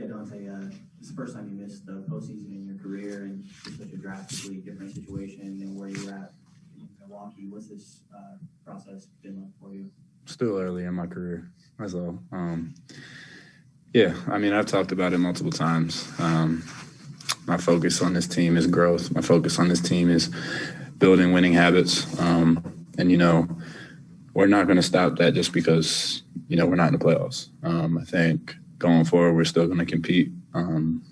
Yeah, Donte, it's the first time you missed the postseason in your career, and it's such a drastically different situation than where you were at in Milwaukee. What's this process been like for you? Still early in my career, that's all. Yeah, I mean, I've talked about it multiple times. My focus on this team is growth. My focus on this team is building winning habits. And, we're not going to stop that just because, we're not in the playoffs. I think going forward, we're still going to compete.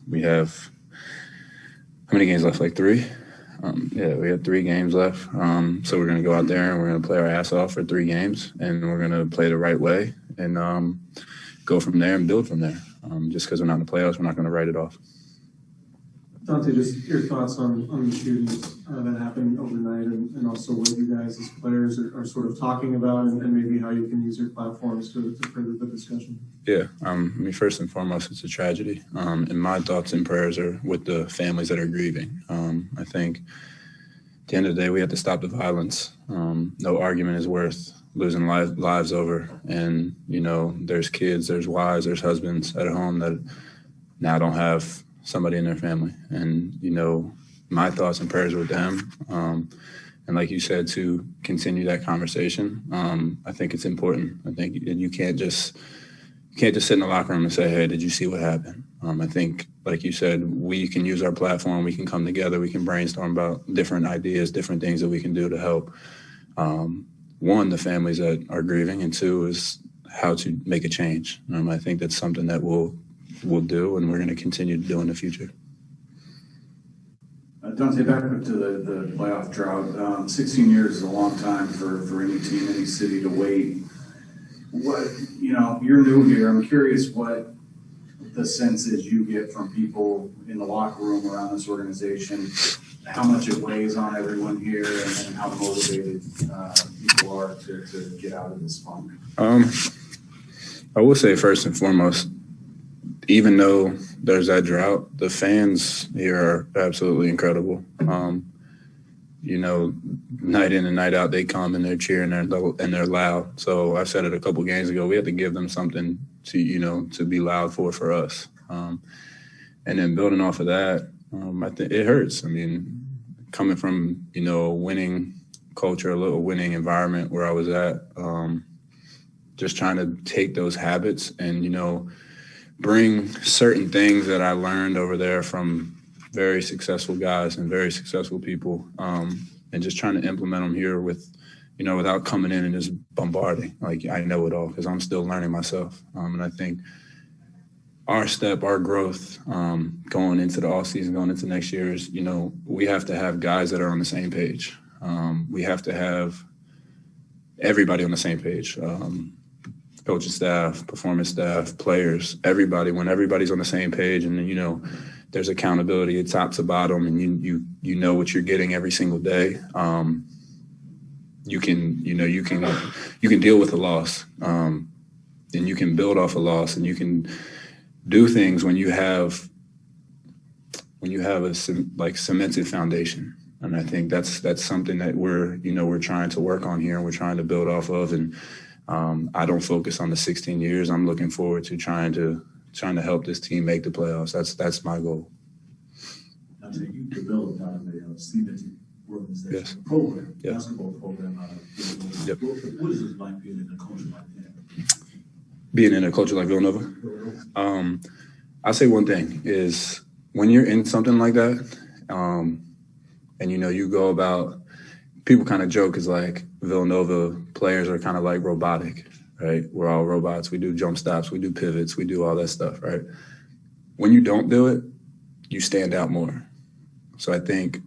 We have how many games left? Like 3? We have 3 games left. So we're going to go out there and we're going to play our ass off for 3 games, and we're going to play the right way and go from there and build from there. Just because we're not in the playoffs, we're not going to write it off. Donte, just your thoughts on the shootings that happened overnight, and also what you guys as players are sort of talking about, and maybe how you can use your platforms to further the discussion. Yeah, first and foremost, it's a tragedy. And my thoughts and prayers are with the families that are grieving. I think at the end of the day, we have to stop the violence. No argument is worth losing lives over. And, there's kids, there's wives, there's husbands at home that now don't have somebody in their family. And, my thoughts and prayers with them. And like you said, to continue that conversation, I think it's important. I think you can't just sit in the locker room and say, hey, did you see what happened? I think, like you said, we can use our platform. We can come together. We can brainstorm about different ideas, different things that we can do to help. 1, the families that are grieving, and 2 is how to make a change. I think that's something that we'll do, and we're going to continue to do in the future. Donte, back up to the playoff drought. 16 years is a long time for any team, any city to wait. What, you're new here. I'm curious what the sense is you get from people in the locker room around this organization, how much it weighs on everyone here, and how motivated people are to get out of this funk. I will say first and foremost, even though there's that drought, the fans here are absolutely incredible. Night in and night out, they come and they're cheering and they're loud. So I said it a couple games ago, we have to give them something to be loud for us. And then building off of that, I think it hurts. I mean, coming from, a winning culture, a little winning environment where I was at, just trying to take those habits and, bring certain things that I learned over there from very successful guys and very successful people, and just trying to implement them here with, without coming in and just bombarding. Like, I know it all because I'm still learning myself. And I think our growth going into the offseason, going into next year is, we have to have guys that are on the same page. We have to have everybody on the same page. Coaching staff, performance staff, players, everybody. When everybody's on the same page, and then there's accountability at top to bottom, and you know what you're getting every single day. You can deal with a loss, and you can build off a loss, and you can do things when you have a cemented foundation. And I think that's something that we're trying to work on here, and we're trying to build off of. And I don't focus on the 16 years. I'm looking forward to trying to help this team make the playoffs. That's my goal. Donte, you developed out of a cemented organization program, basketball program out of Villanova. Yep. What is it like being in a culture like that? Being in a culture like Villanova? I'll say one thing is when you're in something like that, and you go about, people kind of joke is like Villanova players are kind of like robotic, right? We're all robots. We do jump stops, we do pivots, we do all that stuff, right? When you don't do it, you stand out more. So I think,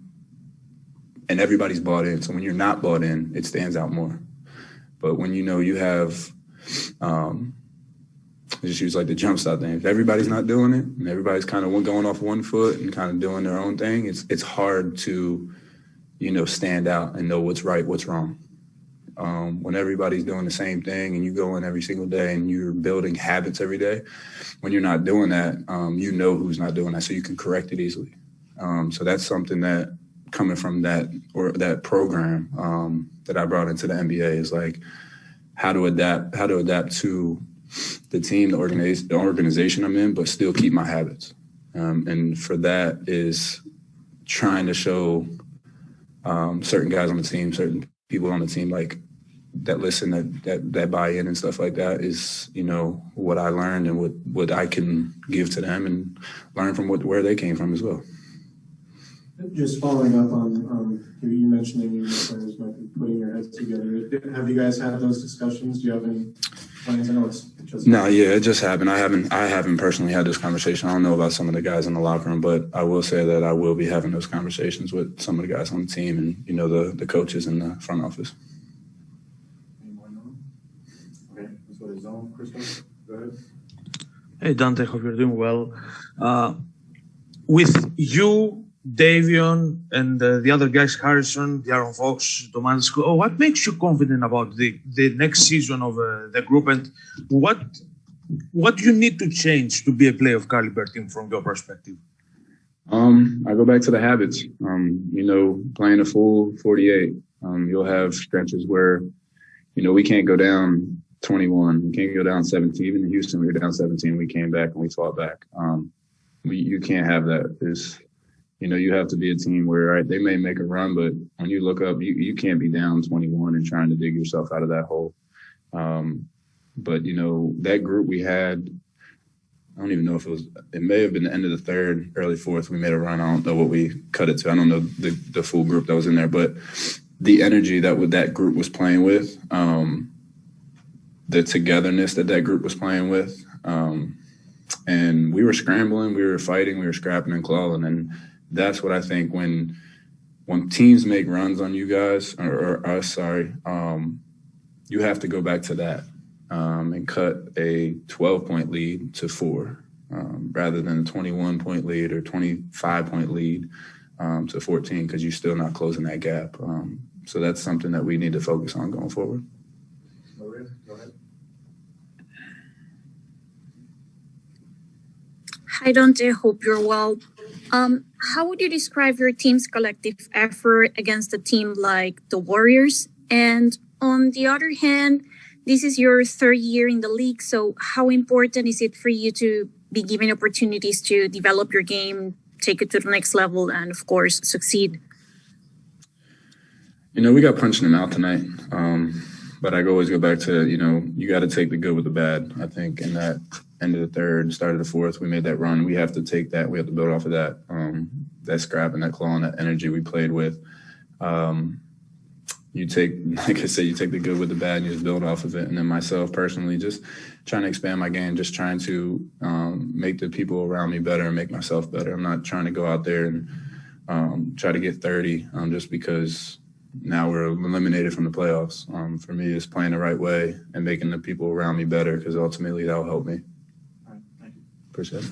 and everybody's bought in. So when you're not bought in, it stands out more. But when you have, just use like the jump stop thing. If everybody's not doing it and everybody's kind of going off one foot and kind of doing their own thing, it's hard to, stand out and know what's right, what's wrong. When everybody's doing the same thing and you go in every single day and you're building habits every day, when you're not doing that, who's not doing that, so you can correct it easily. So that's something that coming from that program that I brought into the NBA is like how to adapt to the team, the organization I'm in, but still keep my habits. And for that is trying to show certain guys on the team, certain people on the team, like that listen, that buy in and stuff like that is, you know, what I learned and what I can give to them and learn from where they came from as well. Just following up on you mentioning your players might be putting your heads together. Have you guys had those discussions? Do you have any plans? I know it's just No, yeah, it just happened. I haven't personally had this conversation. I don't know about some of the guys in the locker room, but I will say that I will be having those conversations with some of the guys on the team and, you know, the coaches in the front office. Okay, let's go to zone. Christoph, go ahead. Hey, Dante, hope you're doing well. With you, Davion, and the other guys, Harrison, De'Aaron Fox, Thomas, what makes you confident about the next season of the group, and what do you need to change to be a playoff caliber team from your perspective? I go back to the habits. You know, playing a full 48, you'll have stretches where, you know, we can't go down 21, we can't go down 17. Even in Houston, we were down 17. We came back and we fought back. You can't have that. You know, you have to be a team where, right, they may make a run, but when you look up, you can't be down 21 and trying to dig yourself out of that hole. But, you know, that group we had, I don't even know if it may have been the end of the third, early fourth. We made a run. I don't know what we cut it to. I don't know the full group that was in there, but the energy that group was playing with, the togetherness that group was playing with, and we were scrambling, we were fighting, we were scrapping and clawing, and that's what I think when teams make runs on you guys or us, sorry, you have to go back to that and cut a 12-point lead to 4 rather than a 21-point lead or 25-point lead to 14 because you're still not closing that gap. So that's something that we need to focus on going forward. Maria, go ahead. Hi, Donte. Hope you're well. How would you describe your team's collective effort against a team like the Warriors? And on the other hand, this is your third year in the league, so how important is it for you to be given opportunities to develop your game, take it to the next level, and, of course, succeed? You know, we got punched in the mouth tonight, but I always go back to, you know, you got to take the good with the bad. I think in that end of the third, start of the fourth, we made that run. We have to take that. We have to build off of that, that scrap and that claw and that energy we played with. You take, like I said, you take the good with the bad and you just build off of it. And then myself personally, just trying to expand my game, just trying to make the people around me better and make myself better. I'm not trying to go out there and try to get 30 just because now we're eliminated from the playoffs. For me, it's playing the right way and making the people around me better because ultimately that will help me. All right, thank you. Appreciate it.